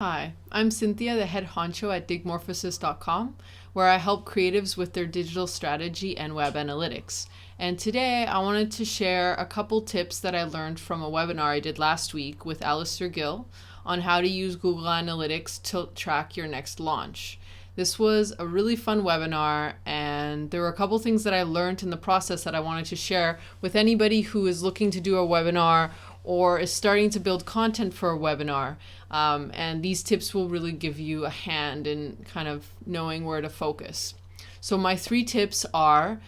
Hi, I'm Cynthia, the head honcho at digmorphosis.com, where I help creatives with their digital strategy and web analytics. And today I wanted to share a couple tips that I learned from a webinar I did last week with Alistair Gill on how to use Google Analytics to track your next launch. This was a really fun webinar, and there were a couple things that I learned in the process that I wanted to share with anybody who is looking to do a webinar or is starting to build content for a webinar. And these tips will really give you a hand in kind of knowing where to focus. So my 3 tips are: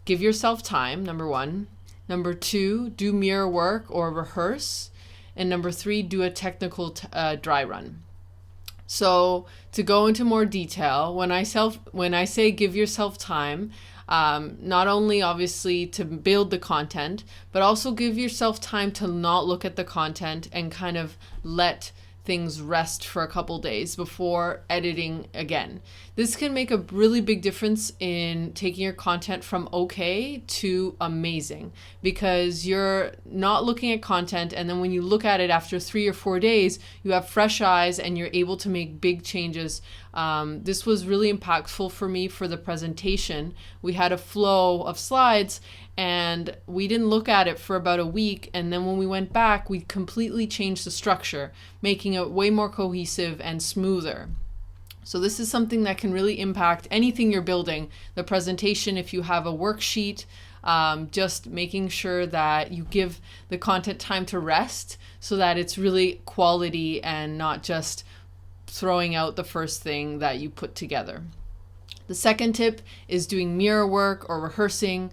give yourself time, number 1. Number 2, do mirror work or rehearse. And number 3, do a technical dry run. So to go into more detail, when I say give yourself time, not only obviously to build the content, but also give yourself time to not look at the content and kind of let things rest for a couple days before editing again. This can make a really big difference in taking your content from okay to amazing, because you're not looking at content, and then when you look at it after 3 or 4 days, you have fresh eyes and you're able to make big changes. This was really impactful for me for the presentation. We had a flow of slides and we didn't look at it for about a week, and then when we went back, we completely changed the structure, making it way more cohesive and smoother. So this is something that can really impact anything you're building. The presentation, if you have a worksheet, just making sure that you give the content time to rest so that it's really quality and not just throwing out the first thing that you put together. The second tip is doing mirror work or rehearsing.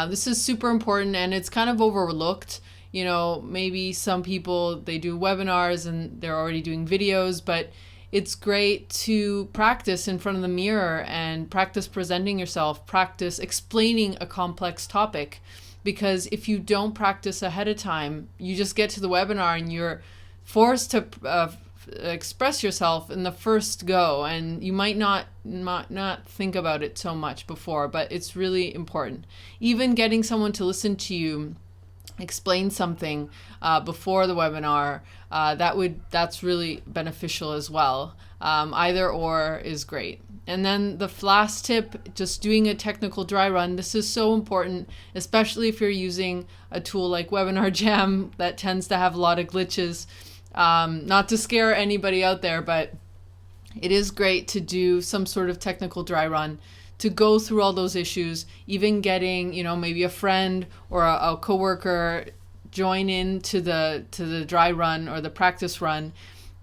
This is super important, and it's kind of overlooked. You know, maybe some people, they do webinars and they're already doing videos, but it's great to practice in front of the mirror and practice presenting yourself, practice explaining a complex topic. Because if you don't practice ahead of time, you just get to the webinar and you're forced to express yourself in the first go, and you might not think about it so much before, but it's really important. Even getting someone to listen to you explain something before the webinar, that's really beneficial as well. Either or is great. And then the last tip, just doing a technical dry run. This is so important, especially if you're using a tool like Webinar Jam that tends to have a lot of glitches. Not to scare anybody out there, but it is great to do some sort of technical dry run to go through all those issues, even getting, maybe a friend or a coworker join in to the dry run or the practice run,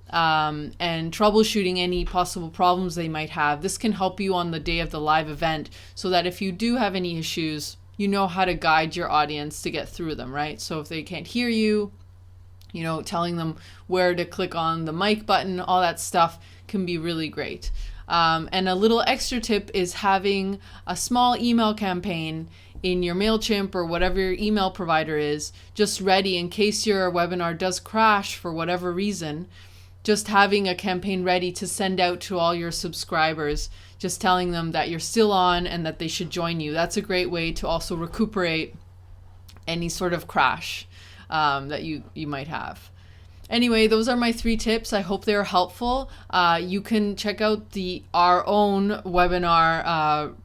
and troubleshooting any possible problems they might have. This can help you on the day of the live event, so that if you do have any issues, you know how to guide your audience to get through them, right? So if they can't hear you, telling them where to click on the mic button, all that stuff can be really great. And a little extra tip is having a small email campaign in your MailChimp or whatever your email provider is, just ready in case your webinar does crash for whatever reason. Just having a campaign ready to send out to all your subscribers, just telling them that you're still on and that they should join you. That's a great way to also recuperate any sort of crash that you might have. Anyway, those are my 3 tips. I hope they're helpful. You can check out our own webinar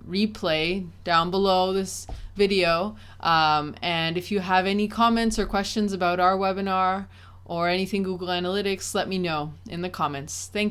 replay down below this video. And if you have any comments or questions about our webinar or anything Google Analytics, let me know in the comments. Thank you.